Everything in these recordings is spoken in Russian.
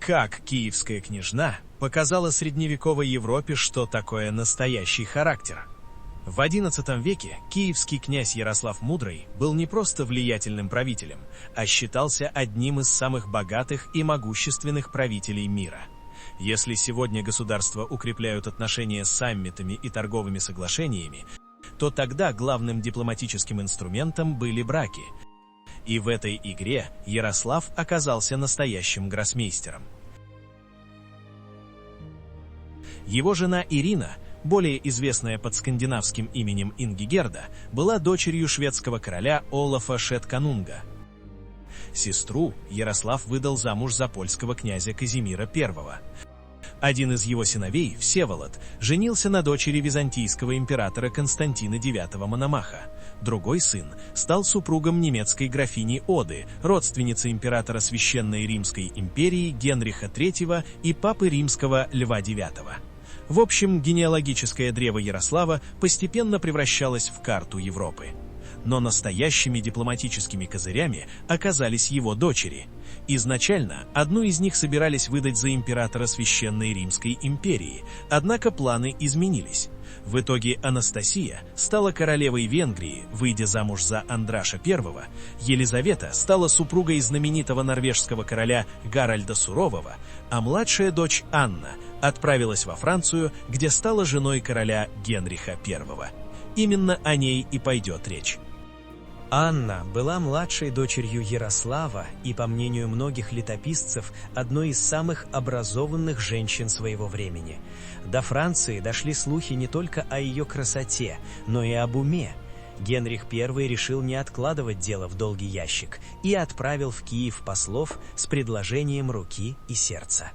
Как киевская княжна показала средневековой Европе, что такое настоящий характер. В XI веке киевский князь Ярослав Мудрый был не просто влиятельным правителем, а считался одним из самых богатых и могущественных правителей мира. Если сегодня государства укрепляют отношения с саммитами и торговыми соглашениями, то тогда главным дипломатическим инструментом были браки. И в этой игре Ярослав оказался настоящим гроссмейстером. Его жена Ирина, более известная под скандинавским именем Ингигерда, была дочерью шведского короля Олафа Шетканунга. Сестру Ярослав выдал замуж за польского князя Казимира I. Один из его сыновей, Всеволод, женился на дочери византийского императора Константина IX Мономаха. Другой сын стал супругом немецкой графини Оды, родственницы императора Священной Римской империи Генриха III и папы римского Льва IX. В общем, генеалогическое древо Ярослава постепенно превращалось в карту Европы. Но настоящими дипломатическими козырями оказались его дочери. Изначально одну из них собирались выдать за императора Священной Римской империи, однако планы изменились. В итоге Анастасия стала королевой Венгрии, выйдя замуж за Андраша I, Елизавета стала супругой знаменитого норвежского короля Гаральда Сурового, а младшая дочь Анна отправилась во Францию, где стала женой короля Генриха I. Именно о ней и пойдет речь. Анна была младшей дочерью Ярослава и, по мнению многих летописцев, одной из самых образованных женщин своего времени. До Франции дошли слухи не только о ее красоте, но и об уме. Генрих I решил не откладывать дело в долгий ящик и отправил в Киев послов с предложением руки и сердца.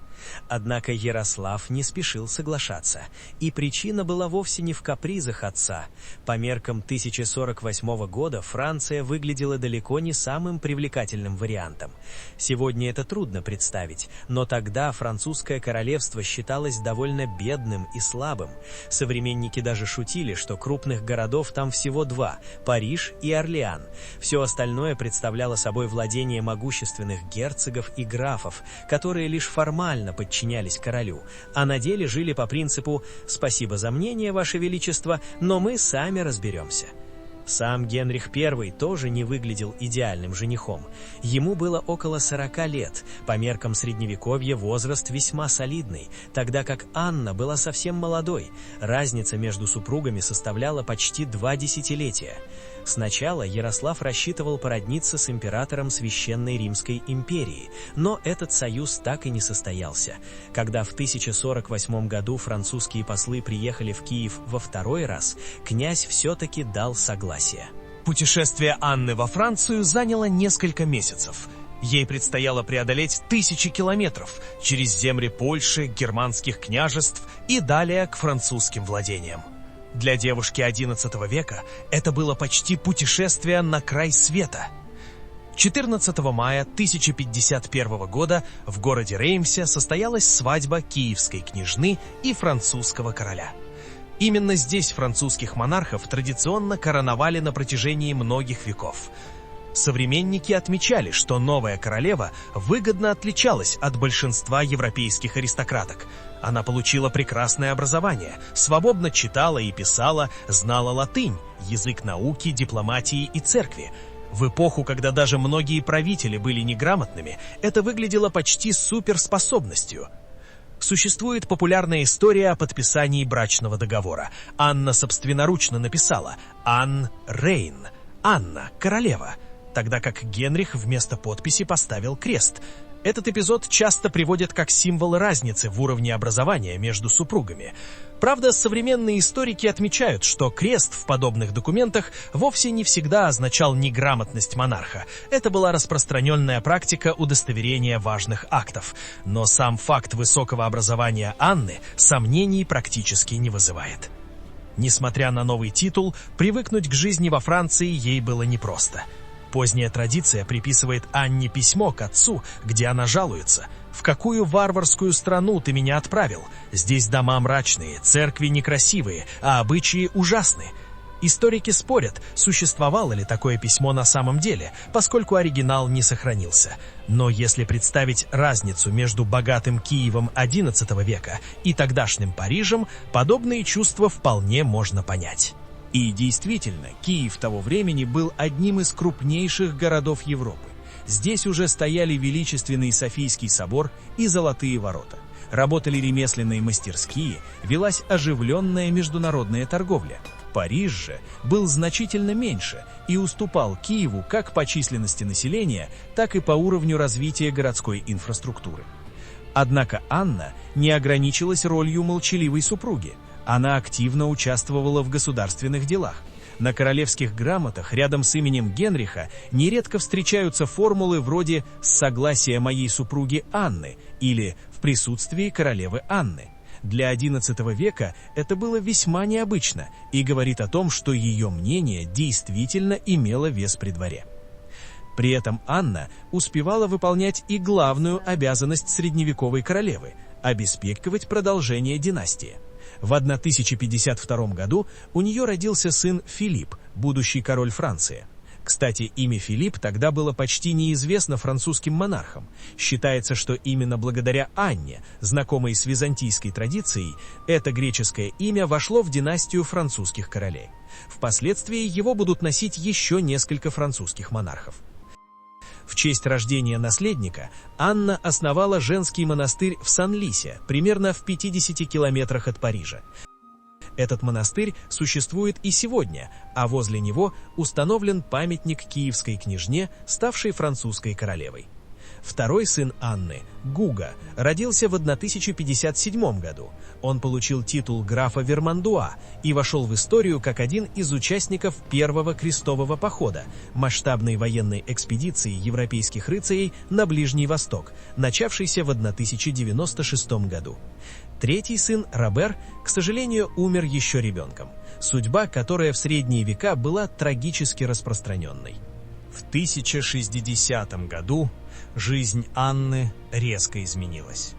Однако Ярослав не спешил соглашаться, и причина была вовсе не в капризах отца. По меркам 1048 года Франция выглядела далеко не самым привлекательным вариантом. Сегодня это трудно представить, но тогда французское королевство считалось довольно бедным и слабым. Современники даже шутили, что крупных городов там всего два – Париж и Орлеан. Все остальное представляло собой владение могущественных герцогов и графов, которые лишь формально подчинялись королю, а на деле жили по принципу «спасибо за мнение, Ваше Величество, но мы сами разберемся». Сам Генрих I тоже не выглядел идеальным женихом. Ему было около 40 лет, по меркам средневековья возраст весьма солидный, тогда как Анна была совсем молодой. Разница между супругами составляла почти 2 десятилетия. Сначала Ярослав рассчитывал породниться с императором Священной Римской империи, но этот союз так и не состоялся. Когда в 1048 году французские послы приехали в Киев во второй раз, князь все-таки дал согласие. Путешествие Анны во Францию заняло несколько месяцев. Ей предстояло преодолеть тысячи километров через земли Польши, германских княжеств и далее к французским владениям. Для девушки XI века это было почти путешествие на край света. 14 мая 1051 года в городе Реймсе состоялась свадьба киевской княжны и французского короля. Именно здесь французских монархов традиционно короновали на протяжении многих веков. Современники отмечали, что новая королева выгодно отличалась от большинства европейских аристократок. Она получила прекрасное образование, свободно читала и писала, знала латынь, язык науки, дипломатии и церкви. В эпоху, когда даже многие правители были неграмотными, это выглядело почти суперспособностью. Существует популярная история о подписании брачного договора. Анна собственноручно написала «Ан Рейн» – «Анна, королева», тогда как Генрих вместо подписи поставил крест. Этот эпизод часто приводят как символ разницы в уровне образования между супругами. Правда, современные историки отмечают, что крест в подобных документах вовсе не всегда означал неграмотность монарха. Это была распространенная практика удостоверения важных актов. Но сам факт высокого образования Анны сомнений практически не вызывает. Несмотря на новый титул, привыкнуть к жизни во Франции ей было непросто. Поздняя традиция приписывает Анне письмо к отцу, где она жалуется: «В какую варварскую страну ты меня отправил? Здесь дома мрачные, церкви некрасивые, а обычаи ужасны». Историки спорят, существовало ли такое письмо на самом деле, поскольку оригинал не сохранился. Но если представить разницу между богатым Киевом XI века и тогдашним Парижем, подобные чувства вполне можно понять. И действительно, Киев того времени был одним из крупнейших городов Европы. Здесь уже стояли величественный Софийский собор и Золотые ворота. Работали ремесленные мастерские, велась оживленная международная торговля. Париж же был значительно меньше и уступал Киеву как по численности населения, так и по уровню развития городской инфраструктуры. Однако Анна не ограничилась ролью молчаливой супруги. Она активно участвовала в государственных делах. На королевских грамотах рядом с именем Генриха нередко встречаются формулы вроде «с согласия моей супруги Анны» или «в присутствии королевы Анны». Для XI века это было весьма необычно и говорит о том, что ее мнение действительно имело вес при дворе. При этом Анна успевала выполнять и главную обязанность средневековой королевы – обеспечивать продолжение династии. В 1052 году у нее родился сын Филипп, будущий король Франции. Кстати, имя Филипп тогда было почти неизвестно французским монархам. Считается, что именно благодаря Анне, знакомой с византийской традицией, это греческое имя вошло в династию французских королей. Впоследствии его будут носить еще несколько французских монархов. В честь рождения наследника Анна основала женский монастырь в Санлисе, примерно в 50 километрах от Парижа. Этот монастырь существует и сегодня, а возле него установлен памятник киевской княжне, ставшей французской королевой. Второй сын Анны, Гуга, родился в 1057 году. Он получил титул графа Вермандуа и вошел в историю как один из участников Первого крестового похода, масштабной военной экспедиции европейских рыцарей на Ближний Восток, начавшейся в 1096 году. Третий сын, Робер, к сожалению, умер еще ребенком, судьба, которая в средние века была трагически распространенной. В 1060 году жизнь Анны резко изменилась.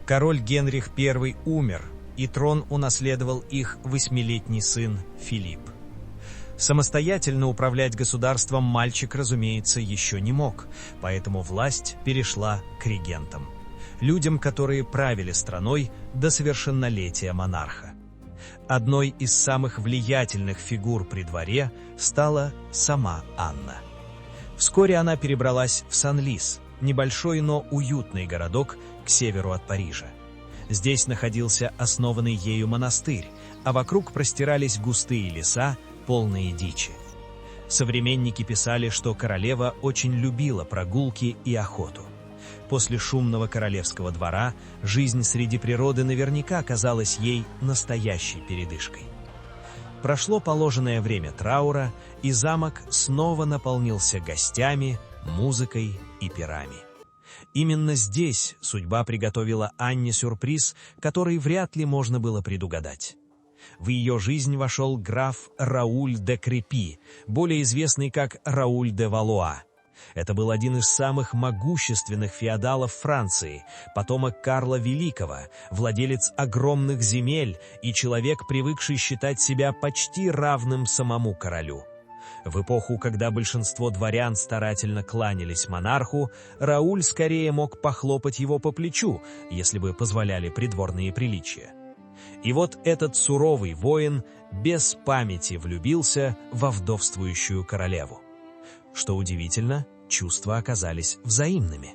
Король Генрих I умер, и трон унаследовал их 8-летний сын Филипп. Самостоятельно управлять государством мальчик, разумеется, еще не мог, поэтому власть перешла к регентам, людям, которые правили страной до совершеннолетия монарха. Одной из самых влиятельных фигур при дворе стала сама Анна. Вскоре она перебралась в Санлис, небольшой, но уютный городок к северу от Парижа. Здесь находился основанный ею монастырь, а вокруг простирались густые леса, полные дичи. Современники писали, что королева очень любила прогулки и охоту. После шумного королевского двора жизнь среди природы наверняка казалась ей настоящей передышкой. Прошло положенное время траура, и замок снова наполнился гостями, музыкой и пирами. Именно здесь судьба приготовила Анне сюрприз, который вряд ли можно было предугадать. В ее жизнь вошел граф Рауль де Крепи, более известный как Рауль де Валуа. Это был один из самых могущественных феодалов Франции, потомок Карла Великого, владелец огромных земель и человек, привыкший считать себя почти равным самому королю. В эпоху, когда большинство дворян старательно кланялись монарху, Рауль скорее мог похлопать его по плечу, если бы позволяли придворные приличия. И вот этот суровый воин без памяти влюбился во вдовствующую королеву. Что удивительно, чувства оказались взаимными.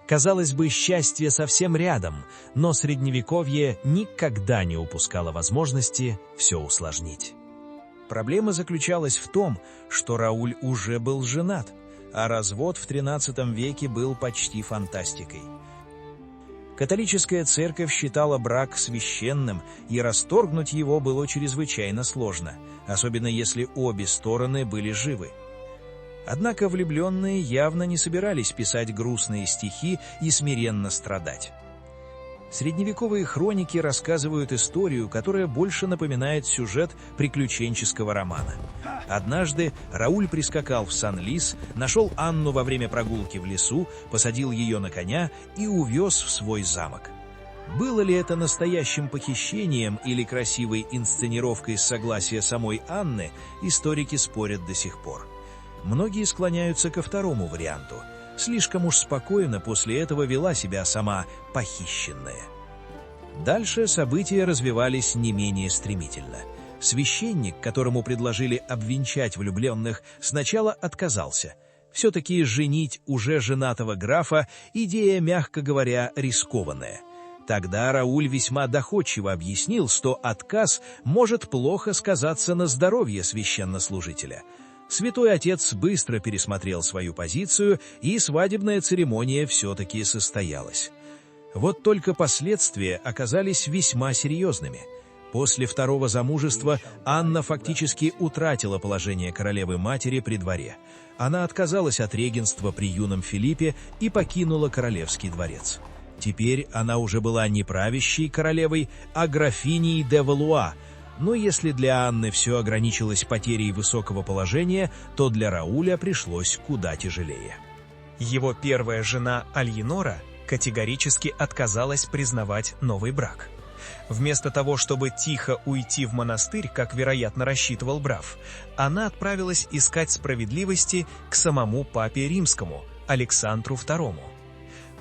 Казалось бы, счастье совсем рядом, но Средневековье никогда не упускало возможности все усложнить. Проблема заключалась в том, что Рауль уже был женат, а развод в XIII веке был почти фантастикой. Католическая церковь считала брак священным, и расторгнуть его было чрезвычайно сложно, особенно если обе стороны были живы. Однако влюбленные явно не собирались писать грустные стихи и смиренно страдать. Средневековые хроники рассказывают историю, которая больше напоминает сюжет приключенческого романа. Однажды Рауль прискакал в Санлис, нашел Анну во время прогулки в лесу, посадил ее на коня и увез в свой замок. Было ли это настоящим похищением или красивой инсценировкой с согласия самой Анны, историки спорят до сих пор. Многие склоняются ко второму варианту. Слишком уж спокойно после этого вела себя сама похищенная. Дальше события развивались не менее стремительно. Священник, которому предложили обвенчать влюбленных, сначала отказался. Все-таки женить уже женатого графа – идея, мягко говоря, рискованная. Тогда Рауль весьма доходчиво объяснил, что отказ может плохо сказаться на здоровье священнослужителя. Святой Отец быстро пересмотрел свою позицию, и свадебная церемония все-таки состоялась. Вот только последствия оказались весьма серьезными. После второго замужества Анна фактически утратила положение королевы-матери при дворе. Она отказалась от регенства при юном Филиппе и покинула королевский дворец. Теперь она уже была не правящей королевой, а графиней де Валуа. Но если для Анны все ограничилось потерей высокого положения, то для Рауля пришлось куда тяжелее. Его первая жена Альенора категорически отказалась признавать новый брак. Вместо того, чтобы тихо уйти в монастырь, как, вероятно, рассчитывал Браф, она отправилась искать справедливости к самому папе римскому, Александру II.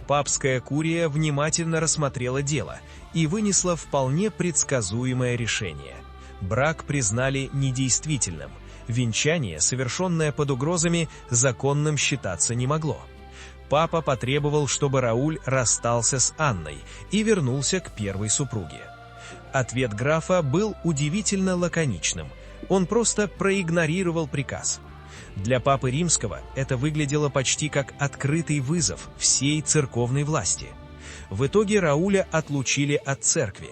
Папская курия внимательно рассмотрела дело и вынесла вполне предсказуемое решение. Брак признали недействительным, венчание, совершенное под угрозами, законным считаться не могло. Папа потребовал, чтобы Рауль расстался с Анной и вернулся к первой супруге. Ответ графа был удивительно лаконичным. Он просто проигнорировал приказ. Для папы римского это выглядело почти как открытый вызов всей церковной власти. В итоге Рауля отлучили от церкви.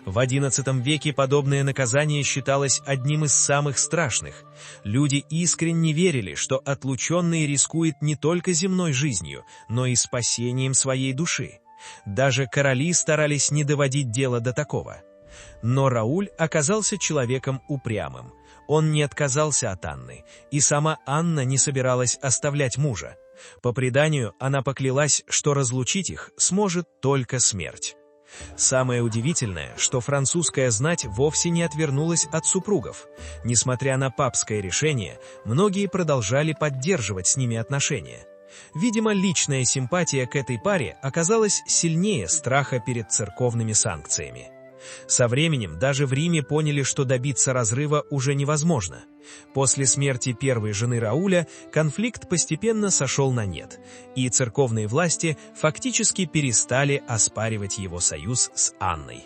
В XI веке подобное наказание считалось одним из самых страшных. Люди искренне верили, что отлученный рискует не только земной жизнью, но и спасением своей души. Даже короли старались не доводить дело до такого. Но Рауль оказался человеком упрямым. Он не отказался от Анны, и сама Анна не собиралась оставлять мужа. По преданию, она поклялась, что разлучить их сможет только смерть. Самое удивительное, что французская знать вовсе не отвернулась от супругов. Несмотря на папское решение, многие продолжали поддерживать с ними отношения. Видимо, личная симпатия к этой паре оказалась сильнее страха перед церковными санкциями. Со временем даже в Риме поняли, что добиться разрыва уже невозможно. После смерти первой жены Рауля конфликт постепенно сошел на нет, и церковные власти фактически перестали оспаривать его союз с Анной.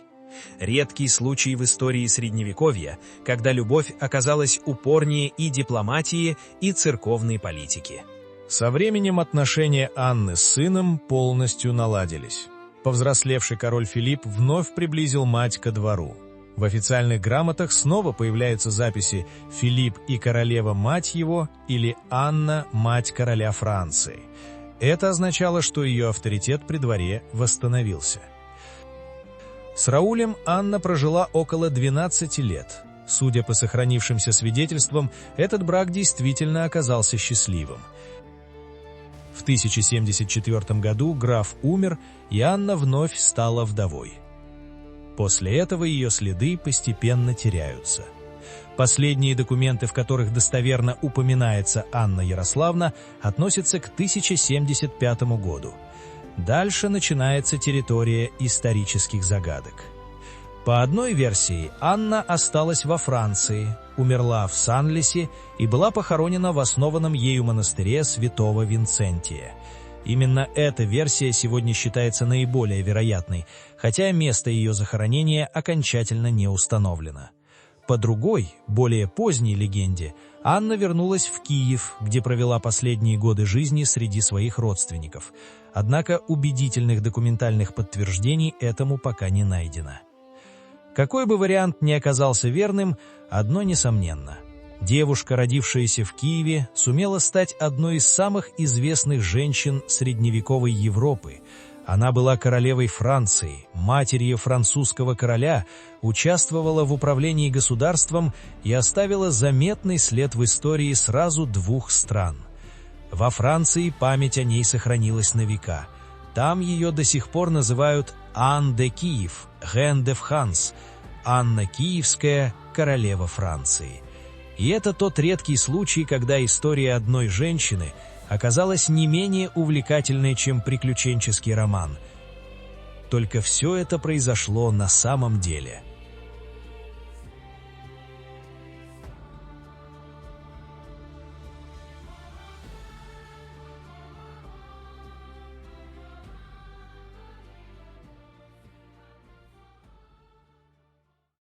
Редкий случай в истории Средневековья, когда любовь оказалась упорнее и дипломатии, и церковной политики. Со временем отношения Анны с сыном полностью наладились. Повзрослевший король Филипп вновь приблизил мать ко двору. В официальных грамотах снова появляются записи «Филипп и королева-мать его» или «Анна, мать короля Франции». Это означало, что ее авторитет при дворе восстановился. С Раулем Анна прожила около 12 лет. Судя по сохранившимся свидетельствам, этот брак действительно оказался счастливым. В 1074 году граф умер, и Анна вновь стала вдовой. После этого ее следы постепенно теряются. Последние документы, в которых достоверно упоминается Анна Ярославна, относятся к 1075 году. Дальше начинается территория исторических загадок. По одной версии, Анна осталась во Франции, умерла в Санлисе и была похоронена в основанном ею монастыре святого Винцентия. Именно эта версия сегодня считается наиболее вероятной, хотя место ее захоронения окончательно не установлено. По другой, более поздней легенде, Анна вернулась в Киев, где провела последние годы жизни среди своих родственников. Однако убедительных документальных подтверждений этому пока не найдено. Какой бы вариант ни оказался верным, одно несомненно. Девушка, родившаяся в Киеве, сумела стать одной из самых известных женщин средневековой Европы. Она была королевой Франции, матерью французского короля, участвовала в управлении государством и оставила заметный след в истории сразу двух стран. Во Франции память о ней сохранилась на века. Там ее до сих пор называют Ан де Киев, Ген де Франс, Анна Киевская, королева Франции. И это тот редкий случай, когда история одной женщины оказалась не менее увлекательной, чем приключенческий роман. Только все это произошло на самом деле –